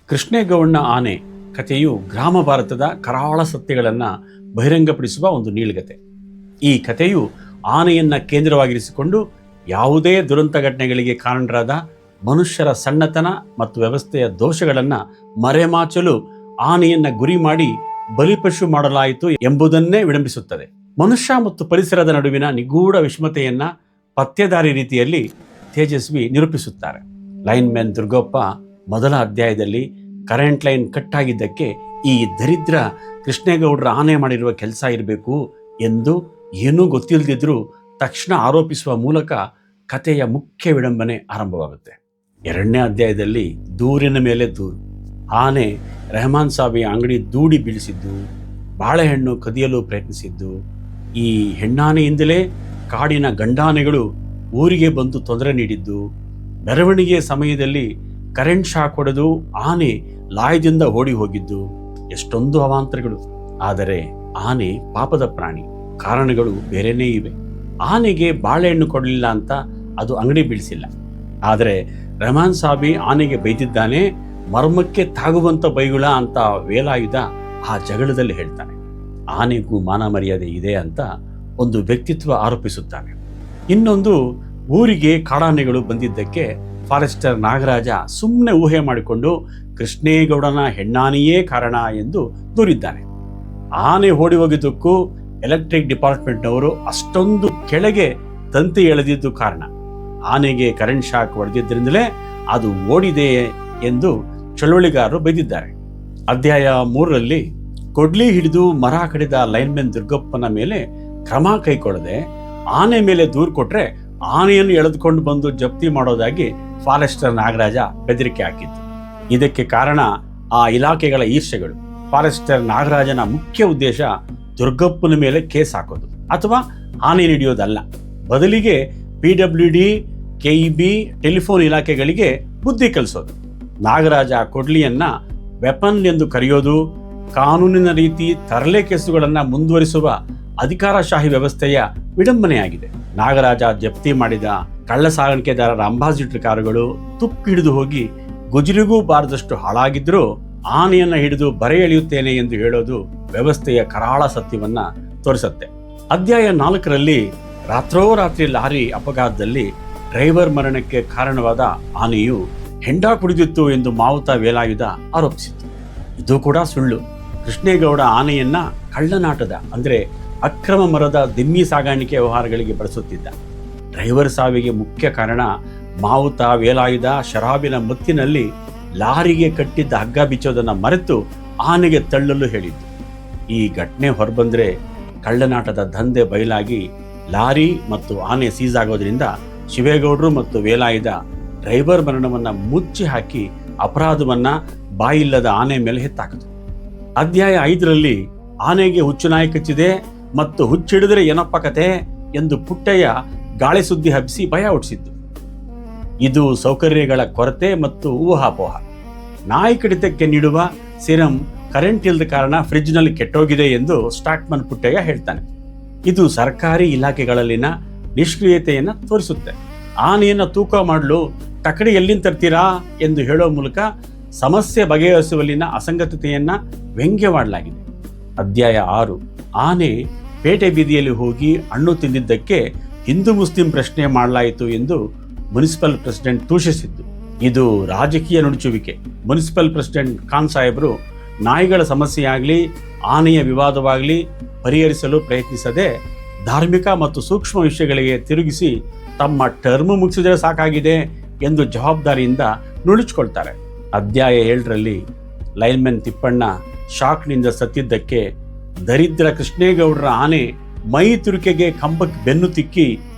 ಕೃಷ್ಣೇಗೌಡನ ಆನೆ ಕಥೆಯು ಗ್ರಾಮ ಭಾರತದ ಕರಾಳ ಸತ್ಯಗಳನ್ನು ಬಹಿರಂಗಪಡಿಸುವ ಒಂದು ನೀಳ್ಗತೆ. ಈ ಕಥೆಯು ಆನೆಯನ್ನು ಕೇಂದ್ರವಾಗಿರಿಸಿಕೊಂಡು ಯಾವುದೇ ದುರಂತ ಘಟನೆಗಳಿಗೆ ಕಾರಣರಾದ ಮನುಷ್ಯರ ಸಣ್ಣತನ ಮತ್ತು ವ್ಯವಸ್ಥೆಯ ದೋಷಗಳನ್ನು ಮರೆಮಾಚಲು ಆನೆಯನ್ನು ಗುರಿ ಮಾಡಿ ಬಲಿಪಶು ಮಾಡಲಾಯಿತು ಎಂಬುದನ್ನೇ ವಿಡಂಬಿಸುತ್ತದೆ. ಮನುಷ್ಯ ಮತ್ತು ಪರಿಸರದ ನಡುವಿನ ನಿಗೂಢ ವಿಷಮತೆಯನ್ನು ಪತ್ತೆದಾರಿ ರೀತಿಯಲ್ಲಿ ತೇಜಸ್ವಿ ನಿರೂಪಿಸುತ್ತಾರೆ. ಲೈನ್ಮ್ಯಾನ್ ದುರ್ಗಪ್ಪ ಮೊದಲ ಅಧ್ಯಾಯದಲ್ಲಿ ಕರೆಂಟ್ ಲೈನ್ ಕಟ್ ಆಗಿದ್ದಕ್ಕೆ ಈ ದರಿದ್ರ ಕೃಷ್ಣೇಗೌಡರ ಆನೆ ಮಾಡಿರುವ ಕೆಲಸ ಇರಬೇಕು ಎಂದು ಏನೂ ಗೊತ್ತಿಲ್ಲದಿದ್ದರೂ ತಕ್ಷಣ ಆರೋಪಿಸುವ ಮೂಲಕ ಕಥೆಯ ಮುಖ್ಯ ವಿಡಂಬನೆ ಆರಂಭವಾಗುತ್ತೆ. ಎರಡನೇ ಅಧ್ಯಾಯದಲ್ಲಿ ದೂರಿನ ಮೇಲೆ ದೂರು. ಆನೆ ರೆಹಮಾನ್ ಸಾಬಿಯ ಅಂಗಡಿ ದೂಡಿ ಬೀಳಿಸಿದ್ದು, ಬಾಳೆಹಣ್ಣು ಕದಿಯಲು ಪ್ರಯತ್ನಿಸಿದ್ದು, ಈ ಹೆಣ್ಣಾನೆಯಿಂದಲೇ ಕಾಡಿನ ಗಂಡಾನೆಗಳು ಊರಿಗೆ ಬಂದು ತೊಂದರೆ ನೀಡಿದ್ದು, ಮೆರವಣಿಗೆಯ ಸಮಯದಲ್ಲಿ ಕರೆಂಟ್ ಶಾಕ್ ಹೊಡೆದು ಆನೆ ಲಾಯದಿಂದ ಓಡಿ ಹೋಗಿದ್ದು, ಎಷ್ಟೊಂದು ಅವಾಂತರಗಳು. ಆದರೆ ಆನೆ ಪಾಪದ ಪ್ರಾಣಿ, ಕಾರಣಗಳು ಬೇರೆನೇ ಇವೆ. ಆನೆಗೆ ಬಾಳೆಹಣ್ಣು ಕೊಡಲಿಲ್ಲ ಅಂತ ಅದು ಅಂಗಡಿ ಬೀಳಿಸಿಲ್ಲ. ಆದರೆ ರೆಹಮಾನ್ ಸಾಬಿ ಆನೆಗೆ ಬೈದಿದ್ದಾನೆ, ಮರ್ಮಕ್ಕೆ ತಾಗುವಂತ ಬೈಗುಳ ಅಂತ ವೇಲಾಯುಧ ಆ ಜಗಳದಲ್ಲಿ ಹೇಳ್ತಾನೆ. ಆನೆಗೂ ಮಾನ ಮರ್ಯಾದೆ ಇದೆ ಅಂತ ಒಂದು ವ್ಯಕ್ತಿತ್ವ ಆರೋಪಿಸುತ್ತಾನೆ. ಇನ್ನೊಂದು, ಊರಿಗೆ ಕಾಡಾನೆಗಳು ಬಂದಿದ್ದಕ್ಕೆ ಫಾರೆಸ್ಟರ್ ನಾಗರಾಜ ಸುಮ್ಮನೆ ಊಹೆ ಮಾಡಿಕೊಂಡು ಕೃಷ್ಣೇಗೌಡನ ಹೆಣ್ಣಾನೆಯೇ ಕಾರಣ ಎಂದು ದೂರಿದ್ದಾನೆ. ಆನೆ ಓಡಿ ಹೋಗಿದ್ದಕ್ಕೂ ಎಲೆಕ್ಟ್ರಿಕ್ ಡಿಪಾರ್ಟ್ಮೆಂಟ್ನವರು ಅಷ್ಟೊಂದು ಕೆಳಗೆ ತಂತಿ ಎಳೆದಿದ್ದು ಕಾರಣ. ಆನೆಗೆ ಕರೆಂಟ್ ಶಾಕ್ ಹೊಡೆದಿದ್ದರಿಂದಲೇ ಅದು ಓಡಿದೆ ಎಂದು ಚಳುವಳಿಗಾರರು ಬೈದಿದ್ದಾರೆ. ಅಧ್ಯಾಯ 3ರಲ್ಲಿ ಕೊಡ್ಲಿ ಹಿಡಿದು ಮರ ಕಡಿದ ಲೈನ್ಮನ್ ದುರ್ಗಪ್ಪನ ಮೇಲೆ ಕ್ರಮ ಕೈಗೊಳ್ಳದೆ ಆನೆ ಮೇಲೆ ದೂರು ಕೊಟ್ರೆ ಆನೆಯನ್ನು ಎಳೆದುಕೊಂಡು ಬಂದು ಜಪ್ತಿ ಮಾಡೋದಾಗಿ ಫಾರೆಸ್ಟರ್ ನಾಗರಾಜ ಬೆದರಿಕೆ ಹಾಕಿದ್ದು. ಇದಕ್ಕೆ ಕಾರಣ ಆ ಇಲಾಖೆಗಳ ಈರ್ಷೆಗಳು. ಫಾರೆಸ್ಟರ್ ನಾಗರಾಜನ ಮುಖ್ಯ ಉದ್ದೇಶ ದುರ್ಗಪ್ಪನ ಮೇಲೆ ಕೇಸ್ ಹಾಕೋದು ಅಥವಾ ಆನೆ ಹಿಡಿಯೋದಲ್ಲ. ಬದಲಿಗೆ PWD, KEB, ಟೆಲಿಫೋನ್ ಇಲಾಖೆಗಳಿಗೆ ಬುದ್ಧಿ ಕಲಿಸೋದು. ನಾಗರಾಜ ಕೊಡ್ಲಿಯನ್ನ ವೆಪನ್ ಎಂದು ಕರೆಯೋದು ಕಾನೂನಿನ ರೀತಿ ತರಲೆ ಕೇಸುಗಳನ್ನು ಮುಂದುವರಿಸುವ ಅಧಿಕಾರಶಾಹಿ ವ್ಯವಸ್ಥೆಯ ವಿಡಂಬನೆಯಾಗಿದೆ. ನಾಗರಾಜ ಜಪ್ತಿ ಮಾಡಿದ ಕಳ್ಳ ಸಾಗಾಣಿಕೆದಾರರ ಅಂಬಾಸಿಡರ್ ಕಾರುಗಳು ತುಕ್ಕು ಹಿಡಿದು ಹೋಗಿ ಗುಜರಿಗೂ ಬಾರದಷ್ಟು ಹಾಳಾಗಿದ್ರೂ ಆನೆಯನ್ನ ಹಿಡಿದು ಬರೆ ಎಳೆಯುತ್ತೇನೆ ಎಂದು ಹೇಳೋದು ವ್ಯವಸ್ಥೆಯ ಕರಾಳ ಸತ್ಯವನ್ನ ತೋರಿಸುತ್ತೆ. ಅಧ್ಯಾಯ 4ರಲ್ಲಿ ರಾತ್ರೋರಾತ್ರಿ ಲಾರಿ ಅಪಘಾತದಲ್ಲಿ ಡ್ರೈವರ್ ಮರಣಕ್ಕೆ ಕಾರಣವಾದ ಆನೆಯು ಹೆಂಡ ಕುಡಿದಿತ್ತು ಎಂದು ಮಾವುತ ವೇಲಾಯುಧ ಆರೋಪಿಸಿತು. ಇದು ಕೂಡ ಸುಳ್ಳು. ಕೃಷ್ಣೇಗೌಡ ಆನೆಯನ್ನ ಕಳ್ಳನಾಟದ ಅಂದರೆ ಅಕ್ರಮ ಮರದ ದಿಮ್ಮಿ ಸಾಗಾಣಿಕೆ ವ್ಯವಹಾರಗಳಿಗೆ ಬಳಸುತ್ತಿದ್ದ. ಡ್ರೈವರ್ ಸಾವಿಗೆ ಮುಖ್ಯ ಕಾರಣ ಮಾವುತ ವೇಲಾಯುಧ ಶರಾಬಿನ ಮತ್ತಿನಲ್ಲಿ ಲಾರಿಗೆ ಕಟ್ಟಿದ್ದ ಹಗ್ಗ ಬಿಚ್ಚೋದನ್ನು ಮರೆತು ಆನೆಗೆ ತಳ್ಳಲು ಹೇಳಿದ್ದು. ಈ ಘಟನೆ ಹೊರಬಂದ್ರೆ ಕಳ್ಳನಾಟದ ದಂಧೆ ಬಯಲಾಗಿ ಲಾರಿ ಮತ್ತು ಆನೆ ಸೀಸ್ ಆಗೋದ್ರಿಂದ ಶಿವೇಗೌಡರು ಮತ್ತು ವೇಲಾಯುಧ ಡ್ರೈವರ್ ಮರಣವನ್ನು ಮುಚ್ಚಿ ಹಾಕಿ ಅಪರಾಧವನ್ನ ಬಾಯಿಲ್ಲದ ಆನೆ ಮೇಲೆ ಎತ್ತಾಕಿದ್ರು. ಅಧ್ಯಾಯ 5ರಲ್ಲಿ ಆನೆಗೆ ಹುಚ್ಚು ನಾಯಿ ಕಚ್ಚಿದೆ ಮತ್ತು ಹುಚ್ಚಿಡಿದ್ರೆ ಏನಪ್ಪ ಕತೆ ಎಂದು ಪುಟ್ಟಯ್ಯ ಗಾಳಿ ಸುದ್ದಿ ಹಬ್ಬಿಸಿ ಭಯ ಹುಟ್ಟಿಸಿದ್ದು. ಇದು ಸೌಕರ್ಯಗಳ ಕೊರತೆ ಮತ್ತು ಊಹಾಪೋಹ. ನಾಯಿ ಕಡಿತಕ್ಕೆ ನೀಡುವ ಸಿರಮ್ ಕರೆಂಟ್ ಇಲ್ಲದ ಕಾರಣ ಫ್ರಿಡ್ಜ್ನಲ್ಲಿ ಕೆಟ್ಟೋಗಿದೆ ಎಂದು ಸ್ಟಾಕ್ಮನ್ ಪುಟ್ಟಯ್ಯ ಹೇಳ್ತಾನೆ. ಇದು ಸರ್ಕಾರಿ ಇಲಾಖೆಗಳಲ್ಲಿನ ನಿಷ್ಕ್ರಿಯತೆಯನ್ನು ತೋರಿಸುತ್ತೆ. ಆನೆಯನ್ನು ತೂಕ ಮಾಡಲು ತಕಡಿ ಎಲ್ಲಿಂದ ತರ್ತೀರಾ ಎಂದು ಹೇಳೋ ಮೂಲಕ ಸಮಸ್ಯೆ ಬಗೆಹರಿಸುವಲ್ಲಿನ ಅಸಂಗತತೆಯನ್ನ ವ್ಯಂಗ್ಯವಾಡಲಾಗಿದೆ. ಅಧ್ಯಾಯ 6 ಆನೆ ಪೇಟೆ ಬೀದಿಯಲ್ಲಿ ಹೋಗಿ ಹಣ್ಣು ತಿಂದಿದ್ದಕ್ಕೆ ಹಿಂದೂ ಮುಸ್ಲಿಂ ಪ್ರಶ್ನೆ ಮಾಡಲಾಯಿತು ಎಂದು ಮುನ್ಸಿಪಲ್ ಪ್ರೆಸಿಡೆಂಟ್ ದೂಷಿಸಿದ್ದು. ಇದು ರಾಜಕೀಯ ನುಡಿಚುವಿಕೆ. ಮುನ್ಸಿಪಲ್ ಪ್ರೆಸಿಡೆಂಟ್ ಖಾನ್ ಸಾಹೇಬರು ನಾಯಿಗಳ ಸಮಸ್ಯೆಯಾಗಲಿ ಆನೆಯ ವಿವಾದವಾಗಲಿ ಪರಿಹರಿಸಲು ಪ್ರಯತ್ನಿಸದೆ ಧಾರ್ಮಿಕ ಮತ್ತು ಸೂಕ್ಷ್ಮ ವಿಷಯಗಳಿಗೆ ತಿರುಗಿಸಿ ತಮ್ಮ ಟರ್ಮ್ ಮುಗಿಸಿದರೆ ಸಾಕಾಗಿದೆ ಎಂದು ಜವಾಬ್ದಾರಿಯಿಂದ ನುಡಿಚಿಕೊಳ್ತಾರೆ. ಅಧ್ಯಾಯ 7ರಲ್ಲಿ ಲೈನ್ಮನ್ ತಿಪ್ಪಣ್ಣ ಶಾಕ್ನಿಂದ ಸತ್ತಿದ್ದಕ್ಕೆ ದರಿದ್ರ ಕೃಷ್ಣೇಗೌಡರ ಆನೆ ಮೈ ತುರಿಕೆಗೆ ಕಂಬಕ್ಕೆ ಬೆನ್ನು ತಿಕ್ಕಿ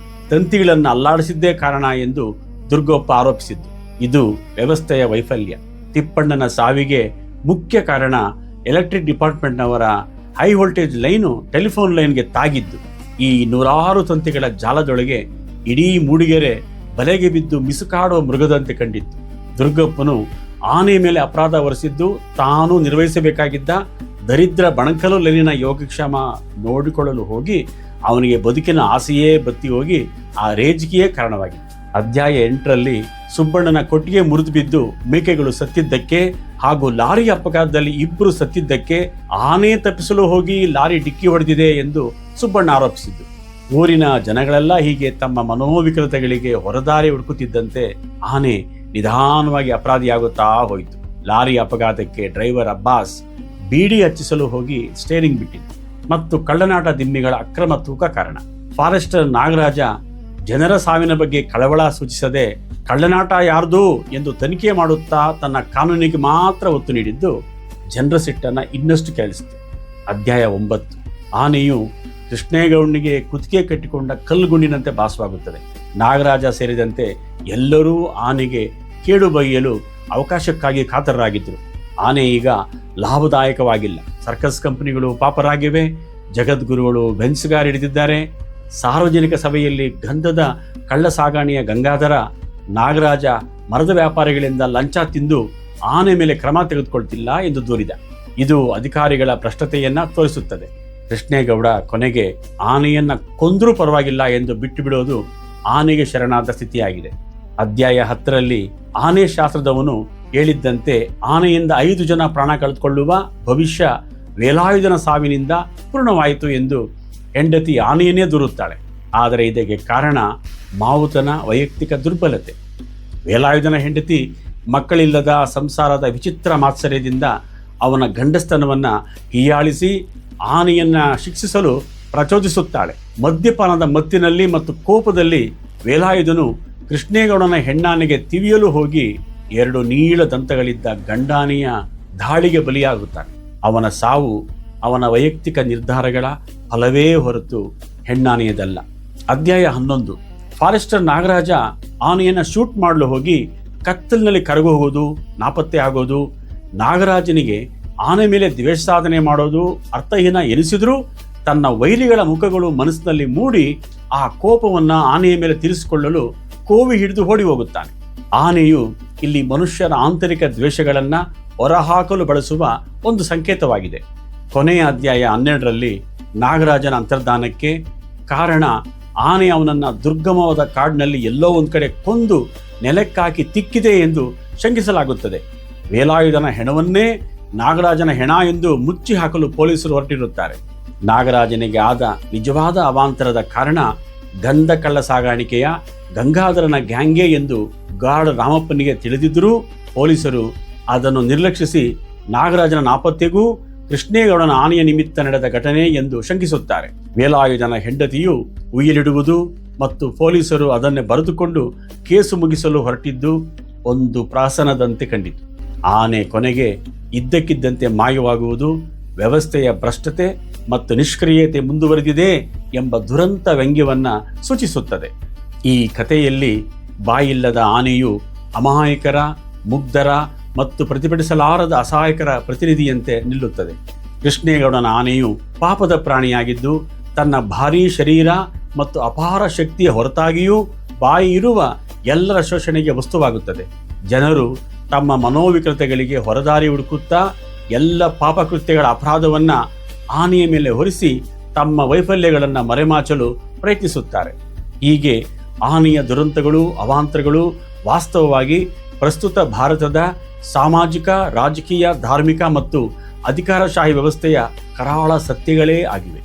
ತಂತಿಗಳನ್ನು ಅಲ್ಲಾಡಿಸಿದ್ದೇ ಕಾರಣ ಎಂದು ದುರ್ಗಪ್ಪ ಆರೋಪಿಸಿದ್ದು. ಇದು ವ್ಯವಸ್ಥೆಯ ವೈಫಲ್ಯ. ತಿಪ್ಪಣ್ಣನ ಸಾವಿಗೆ ಮುಖ್ಯ ಕಾರಣ ಎಲೆಕ್ಟ್ರಿಕ್ ಡಿಪಾರ್ಟ್ಮೆಂಟ್ನವರ ಹೈ ವೋಲ್ಟೇಜ್ ಲೈನು ಟೆಲಿಫೋನ್ ಲೈನ್ಗೆ ತಾಗಿದ್ದು. ಈ 100 ತಂತಿಗಳ ಜಾಲದೊಳಗೆ ಇಡೀ ಮೂಡಿಗೆರೆ ಬಲೆಗೆ ಬಿದ್ದು ಮಿಸುಕಾಡೋ ಮೃಗದಂತೆ ಕಂಡಿತ್ತು. ದುರ್ಗಪ್ಪನು ಆನೆ ಮೇಲೆ ಅಪರಾಧ ಹೊರಿಸಿದ್ದು ತಾನು ನಿರ್ವಹಿಸಬೇಕಾಗಿದ್ದ ದರಿದ್ರ ಬಣಕಲು ಲೈನಿನ ಯೋಗಕ್ಷೇಮ ನೋಡಿಕೊಳ್ಳಲು ಹೋಗಿ ಅವನಿಗೆ ಬದುಕಿನ ಆಸೆಯೇ ಬತ್ತಿ ಹೋಗಿ ಆ ರೇಜಿಕೆಯೇ ಕಾರಣವಾಗಿತ್ತು. ಅಧ್ಯಾಯ 8ರಲ್ಲಿ ಸುಬ್ಬಣ್ಣನ ಕೊಟ್ಟಿಗೆ ಮುರಿದು ಬಿದ್ದು ಮೇಕೆಗಳು ಸತ್ತಿದ್ದಕ್ಕೆ ಹಾಗೂ ಲಾರಿ ಅಪಘಾತದಲ್ಲಿ ಇಬ್ಬರು ಸತ್ತಿದ್ದಕ್ಕೆ ಆನೆ ತಪ್ಪಿಸಲು ಹೋಗಿ ಲಾರಿ ಡಿಕ್ಕಿ ಹೊಡೆದಿದೆ ಎಂದು ಸುಬ್ಬಣ್ಣ ಆರೋಪಿಸಿದ್ದು. ಊರಿನ ಜನಗಳೆಲ್ಲ ಹೀಗೆ ತಮ್ಮ ಮನೋವಿಕೃತಗಳಿಗೆ ಹೊರದಾರಿ ಹುಡುಕುತ್ತಿದ್ದಂತೆ ಆನೆ ನಿಧಾನವಾಗಿ ಅಪರಾಧಿಯಾಗುತ್ತಾ ಹೋಯಿತು. ಲಾರಿ ಅಪಘಾತಕ್ಕೆ ಡ್ರೈವರ್ ಅಬ್ಬಾಸ್ ಬೀಡಿ ಹಚ್ಚಿಸಲು ಹೋಗಿ ಸ್ಟೇರಿಂಗ್ ಬಿಟ್ಟಿದ್ದು ಮತ್ತು ಕಳ್ಳನಾಟ ದಿಮ್ಮಿಗಳ ಅಕ್ರಮ ತೂಕ ಕಾರಣ. ಫಾರೆಸ್ಟರ್ ನಾಗರಾಜ ಜನರ ಸಾವಿನ ಬಗ್ಗೆ ಕಳವಳ ಸೂಚಿಸದೆ ಕಳ್ಳನಾಟ ಯಾರ್ದು ಎಂದು ತನಿಖೆ ಮಾಡುತ್ತಾ ತನ್ನ ಕಾನೂನಿಗೆ ಮಾತ್ರ ಒತ್ತು ನೀಡಿದ್ದು ಜನರ ಸಿಟ್ಟನ್ನು ಇನ್ನಷ್ಟು ಕೇಳಿಸಿತು. ಅಧ್ಯಾಯ 9. ಆನೆಯು ಕೃಷ್ಣೇಗೌಡನಿಗೆ ಕುತ್ತಿಗೆ ಕಟ್ಟಿಕೊಂಡ ಕಲ್ಲುಗುಂಡಿನಂತೆ ಭಾಸವಾಗುತ್ತದೆ. ನಾಗರಾಜ ಸೇರಿದಂತೆ ಎಲ್ಲರೂ ಆನೆಗೆ ಕೇಡು ಬಗೆಯಲು ಅವಕಾಶಕ್ಕಾಗಿ ಕಾತರರಾಗಿದ್ದರು. ಆನೆ ಈಗ ಲಾಭದಾಯಕವಾಗಿಲ್ಲ. ಸರ್ಕಸ್ ಕಂಪನಿಗಳು ಪಾಪರಾಗಿವೆ. ಜಗದ್ಗುರುಗಳು ಬೆನ್ಸ್ಗಾರ್ ಹಿಡಿದಿದ್ದಾರೆ. ಸಾರ್ವಜನಿಕ ಸಭೆಯಲ್ಲಿ ಗಂಧದ ಕಳ್ಳ ಸಾಗಾಣಿಯ ಗಂಗಾಧರ ನಾಗರಾಜ ಮರದ ವ್ಯಾಪಾರಿಗಳಿಂದ ಲಂಚ ತಿಂದು ಆನೆ ಮೇಲೆ ಕ್ರಮ ತೆಗೆದುಕೊಳ್ತಿಲ್ಲ ಎಂದು ದೂರಿದ. ಇದು ಅಧಿಕಾರಿಗಳ ಭ್ರಷ್ಟತೆಯನ್ನ ತೋರಿಸುತ್ತದೆ. ಕೃಷ್ಣೇಗೌಡ ಕೊನೆಗೆ ಆನೆಯನ್ನ ಕೊಂದ್ರೂ ಪರವಾಗಿಲ್ಲ ಎಂದು ಬಿಟ್ಟು ಬಿಡೋದು ಆನೆಗೆ ಶರಣಾದ ಸ್ಥಿತಿಯಾಗಿದೆ. ಅಧ್ಯಾಯ 10ರಲ್ಲಿ ಆನೆ ಶಾಸ್ತ್ರದವನು ಹೇಳಿದ್ದಂತೆ ಆನೆಯಿಂದ 5 ಜನ ಪ್ರಾಣ ಕಳೆದುಕೊಳ್ಳುವ ಭವಿಷ್ಯ ವೇಲಾಯುಧನ ಸಾವಿನಿಂದ ಪೂರ್ಣವಾಯಿತು ಎಂದು ಹೆಂಡತಿ ಆನೆಯನ್ನೇ ದೂರುತ್ತಾಳೆ. ಆದರೆ ಇದಕ್ಕೆ ಕಾರಣ ಮಾವುತನ ವೈಯಕ್ತಿಕ ದುರ್ಬಲತೆ. ವೇಲಾಯುಧನ ಹೆಂಡತಿ ಮಕ್ಕಳಿಲ್ಲದ ಸಂಸಾರದ ವಿಚಿತ್ರ ಮಾತ್ಸರ್ಯದಿಂದ ಅವನ ಗಂಡಸ್ತನವನ್ನು ಹೀಯಾಳಿಸಿ ಆನೆಯನ್ನ ಶಿಕ್ಷಿಸಲು ಪ್ರಚೋದಿಸುತ್ತಾಳೆ. ಮದ್ಯಪಾನದ ಮತ್ತಿನಲ್ಲಿ ಮತ್ತು ಕೋಪದಲ್ಲಿ ವೇಲಾಯುಧನು ಕೃಷ್ಣೇಗೌಡನ ಹೆಣ್ಣಾನೆಗೆ ತಿವಿಯಲು ಹೋಗಿ 2 ನೀಳ ದಂತಗಳಿದ್ದ ಗಂಡಾನೆಯ ದಾಳಿಗೆ ಬಲಿಯಾಗುತ್ತಾನೆ. ಅವನ ಸಾವು ಅವನ ವೈಯಕ್ತಿಕ ನಿರ್ಧಾರಗಳ ಫಲವೇ ಹೊರತು ಹೆಣ್ಣಾನೆಯದಲ್ಲ. ಅಧ್ಯಾಯ 11. ಫಾರೆಸ್ಟರ್ ನಾಗರಾಜ ಆನೆಯನ್ನು ಶೂಟ್ ಮಾಡಲು ಹೋಗಿ ಕತ್ತಲಿನಲ್ಲಿ ಕರಗು ಹೋಗೋದು, ನಾಪತ್ತೆ ಆಗೋದು. ನಾಗರಾಜನಿಗೆ ಆನೆ ಮೇಲೆ ದ್ವೇಷ ಸಾಧನೆ ಮಾಡೋದು ಅರ್ಥಹೀನ ಎನಿಸಿದ್ರೂ ತನ್ನ ವೈರಿಗಳ ಮುಖಗಳು ಮನಸ್ಸಿನಲ್ಲಿ ಮೂಡಿ ಆ ಕೋಪವನ್ನು ಆನೆಯ ಮೇಲೆ ತೀರಿಸಿಕೊಳ್ಳಲು ಕೋವಿ ಹಿಡಿದು ಓಡಿ ಹೋಗುತ್ತಾನೆ. ಆನೆಯು ಇಲ್ಲಿ ಮನುಷ್ಯರ ಆಂತರಿಕ ದ್ವೇಷಗಳನ್ನು ಹೊರಹಾಕಲು ಬಳಸುವ ಒಂದು ಸಂಕೇತವಾಗಿದೆ. ಕೊನೆಯ ಅಧ್ಯಾಯ 12ರಲ್ಲಿ ನಾಗರಾಜನ ಅಂತರ್ಧಾನಕ್ಕೆ ಕಾರಣ ಆನೆ ಅವನನ್ನು ದುರ್ಗಮವಾದ ಕಾಡಿನಲ್ಲಿ ಎಲ್ಲೋ ಒಂದು ಕಡೆ ಕೊಂದು ನೆಲಕ್ಕಾಕಿ ತಿಕ್ಕಿದೆ ಎಂದು ಶಂಕಿಸಲಾಗುತ್ತದೆ. ವೇಲಾಯುಧನ ಹೆಣವನ್ನೇ ನಾಗರಾಜನ ಹೆಣ ಎಂದು ಮುಚ್ಚಿ ಹಾಕಲು ಪೊಲೀಸರು ಹೊರಟಿರುತ್ತಾರೆ. ನಾಗರಾಜನಿಗೆ ಆದ ನಿಜವಾದ ಅವಾಂತರದ ಕಾರಣ ಗಂಧ ಕಳ್ಳ ಸಾಗಾಣಿಕೆಯ ಗಂಗಾಧರನ ಗ್ಯಾಂಗೆ ಎಂದು ಗಾರ್ಡ್ ರಾಮಪ್ಪನಿಗೆ ತಿಳಿದಿದ್ದರೂ ಪೊಲೀಸರು ಅದನ್ನು ನಿರ್ಲಕ್ಷಿಸಿ ನಾಗರಾಜನ ನಾಪತ್ತೆಗೂ ಕೃಷ್ಣೇಗೌಡನ ಆನೆಯ ನಿಮಿತ್ತ ನಡೆದ ಘಟನೆ ಎಂದು ಶಂಕಿಸುತ್ತಾರೆ. ವೇಲಾಯುಧನ ಹೆಂಡತಿಯು ಉಯಿಲಿಡುವುದು ಮತ್ತು ಪೊಲೀಸರು ಅದನ್ನೇ ಬರೆದುಕೊಂಡು ಕೇಸು ಮುಗಿಸಲು ಹೊರಟಿದ್ದು ಒಂದು ಪ್ರಾಸನದಂತೆ ಕಂಡಿತು. ಆನೆ ಕೊನೆಗೆ ಇದ್ದಕ್ಕಿದ್ದಂತೆ ಮಾಯವಾಗುವುದು ವ್ಯವಸ್ಥೆಯ ಭ್ರಷ್ಟತೆ ಮತ್ತು ನಿಷ್ಕ್ರಿಯತೆ ಮುಂದುವರೆದಿದೆ ಎಂಬ ದುರಂತ ವ್ಯಂಗ್ಯವನ್ನು ಸೂಚಿಸುತ್ತದೆ. ಈ ಕಥೆಯಲ್ಲಿ ಬಾಯಿಲ್ಲದ ಆನೆಯು ಅಮಾಯಕರ, ಮುಗ್ಧರ ಮತ್ತು ಪ್ರತಿಭಟಿಸಲಾರದ ಅಸಹಾಯಕರ ಪ್ರತಿನಿಧಿಯಂತೆ ನಿಲ್ಲುತ್ತದೆ. ಕೃಷ್ಣೇಗೌಡನ ಆನೆಯು ಪಾಪದ ಪ್ರಾಣಿಯಾಗಿದ್ದು ತನ್ನ ಭಾರೀ ಶರೀರ ಮತ್ತು ಅಪಾರ ಶಕ್ತಿಯ ಹೊರತಾಗಿಯೂ ಬಾಯಿ ಇರುವ ಎಲ್ಲರ ಶೋಷಣೆಗೆ ವಸ್ತುವಾಗುತ್ತದೆ. ಜನರು ತಮ್ಮ ಮನೋವಿಕೃತಗಳಿಗೆ ಹೊರದಾರಿ ಹುಡುಕುತ್ತಾ ಎಲ್ಲ ಪಾಪಕೃತ್ಯಗಳ ಅಪರಾಧವನ್ನು ಆನೆಯ ಮೇಲೆ ಹೊರಿಸಿ ತಮ್ಮ ವೈಫಲ್ಯಗಳನ್ನು ಮರೆಮಾಚಲು ಪ್ರಯತ್ನಿಸುತ್ತಾರೆ. ಹೀಗೆ ಆನೆಯ ದುರಂತಗಳು, ಅವಾಂತರಗಳು ವಾಸ್ತವವಾಗಿ ಪ್ರಸ್ತುತ ಭಾರತದ ಸಾಮಾಜಿಕ, ರಾಜಕೀಯ, ಧಾರ್ಮಿಕ ಮತ್ತು ಅಧಿಕಾರಶಾಹಿ ವ್ಯವಸ್ಥೆಯ ಕರಾಳ ಸತ್ಯಗಳೇ ಆಗಿವೆ.